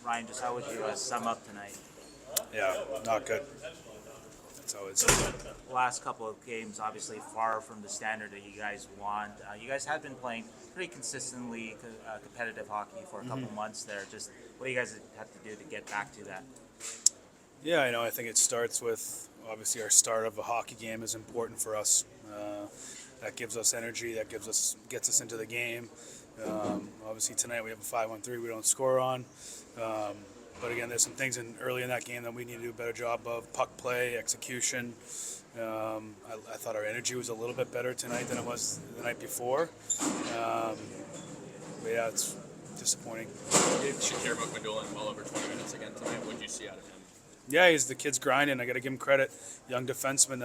Ryan, just how would you sum up tonight? Yeah, not good. That's always. Last couple of games, obviously far from the standard that you guys want. You guys have been playing pretty consistently competitive hockey for a couple months there. Just what do you guys have to do to get back to that? Yeah, I think it starts with obviously our start of a hockey game is important for us. That gives us energy. That gets us into the game. Obviously tonight we have a 5-on-3 we don't score on. But again, there's some things early in that game that we need to do a better job of: puck play, execution. I thought our energy was a little bit better tonight than it was the night before. But yeah, it's disappointing. Did Shakir McMadolan well over 20 minutes again tonight? What did you see out of him? Yeah, the kid's grinding. I got to give him credit. Young defenseman.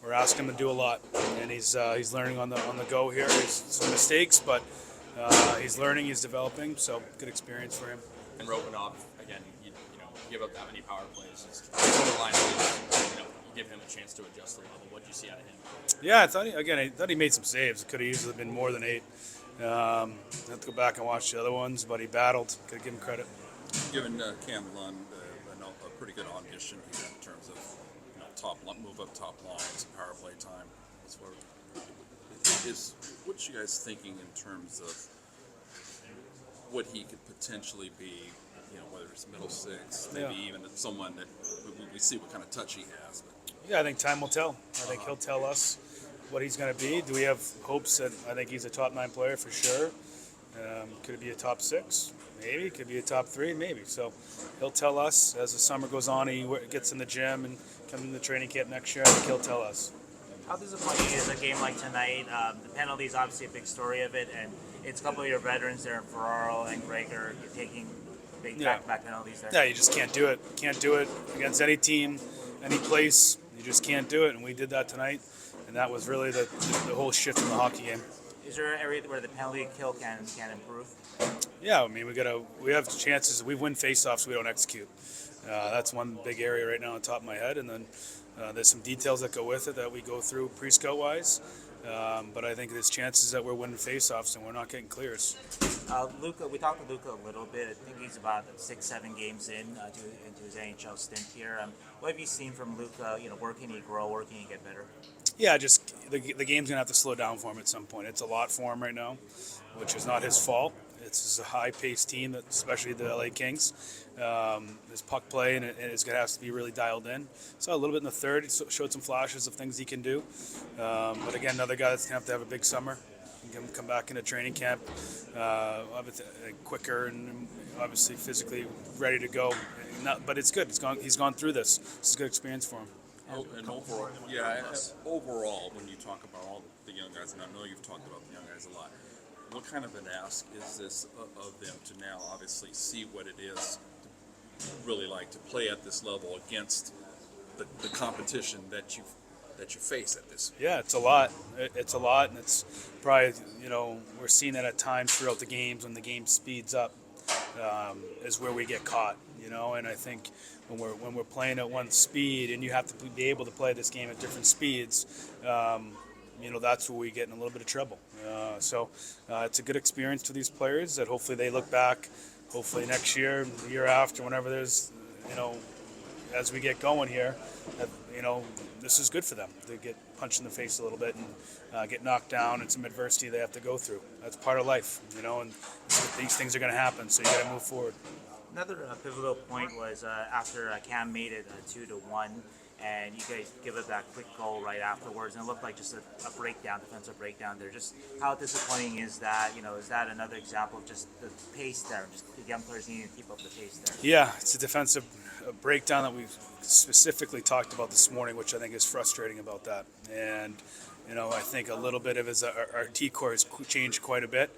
We're asking him to do a lot, and he's learning on the go here. He's some mistakes, but he's learning. He's developing. So good experience for him. And Romanov, again, you give up that many power plays. It's the line you give him a chance to adjust the level. What did you see out of him? Yeah, I thought he made some saves. It could have easily been more than 8. I have to go back and watch the other ones, but he battled. Got to give him credit. Given Cam Lund a pretty good audition here in terms of move up top lines, power play time. What you guys thinking in terms of what he could potentially be? Whether it's middle six, maybe even someone that we see what kind of touch he has. But. Yeah, I think time will tell. I think he'll tell us what he's going to be. Do we have hopes that I think he's a top 9 player for sure? Could it be a top 6? Maybe. Could be a top 3? Maybe. So he'll tell us as the summer goes on. He gets in the gym and comes in the training camp next year. I think he'll tell us. How disappointing is a game like tonight? The penalty is obviously a big story of it, and it's a couple of your veterans there, Ferraro and Gregor, taking big back-to-back penalties there. Yeah, you just can't do it. Can't do it against any team, any place. You just can't do it, and we did that tonight, and that was really the whole shift in the hockey game. Is there an area where the penalty kill can improve? Yeah, I mean we have chances. We win face-offs, we don't execute. That's one big area right now on top of my head, and then there's some details that go with it that we go through pre-scout wise. But I think there's chances that we're winning face-offs and we're not getting clears. Luka, we talked to Luka a little bit. I think he's about 6-7 games into his NHL stint here. What have you seen from Luka? Where can he grow? Where can he get better? Yeah, just the game's gonna have to slow down for him at some point. It's a lot for him right now, which is not his fault. It's a high-paced team, especially the LA Kings. His puck play and it's gonna have to be really dialed in. Saw a little bit in the third. He showed some flashes of things he can do. But again, another guy that's gonna have a big summer. And come back into training camp, obviously quicker and obviously physically ready to go. But it's good. He's gone through this. This is a good experience for him. And overall, when you talk about all the young guys, and I know you've talked about the young guys a lot, what kind of an ask is this of them to now obviously see what it is to really like to play at this level against the competition that you face at this? Yeah, it's a lot. It's a lot, and it's probably we're seeing that at times throughout the games when the game speeds up is where we get caught. And I think when we're playing at one speed and you have to be able to play this game at different speeds, that's where we get in a little bit of trouble. So it's a good experience for these players that hopefully they look back, hopefully next year, the year after, whenever there's, as we get going here, this is good for them. They get punched in the face a little bit and get knocked down and some adversity they have to go through. That's part of life, and these things are going to happen, so you got to move forward. Another pivotal point was after Cam made it 2-1, and you guys give it that quick goal right afterwards, and it looked like just a defensive breakdown there. Just how disappointing is that? Is that another example of just the pace there? Just the young players needing to keep up the pace there. Yeah, it's a defensive breakdown that we've specifically talked about this morning, which I think is frustrating about that. And I think a little bit of our T-core has changed quite a bit.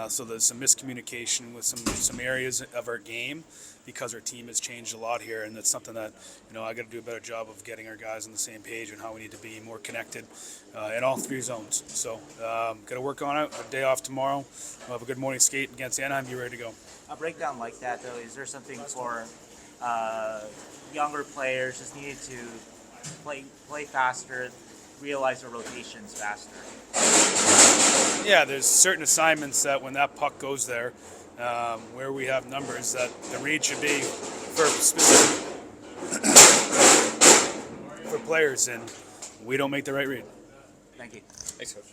So there's some miscommunication with some areas of our game because our team has changed a lot here, and that's something that I got to do a better job of getting our guys on the same page and how we need to be more connected in all 3 zones. So got to work on it. A day off tomorrow. We'll have a good morning skate against Anaheim. Be ready to go. A breakdown like that, though, is there something for younger players just needed to play faster, realize their rotations faster? Yeah, there's certain assignments that when that puck goes there, where we have numbers that the read should be for specific for players, and we don't make the right read. Thank you. Thanks, Coach.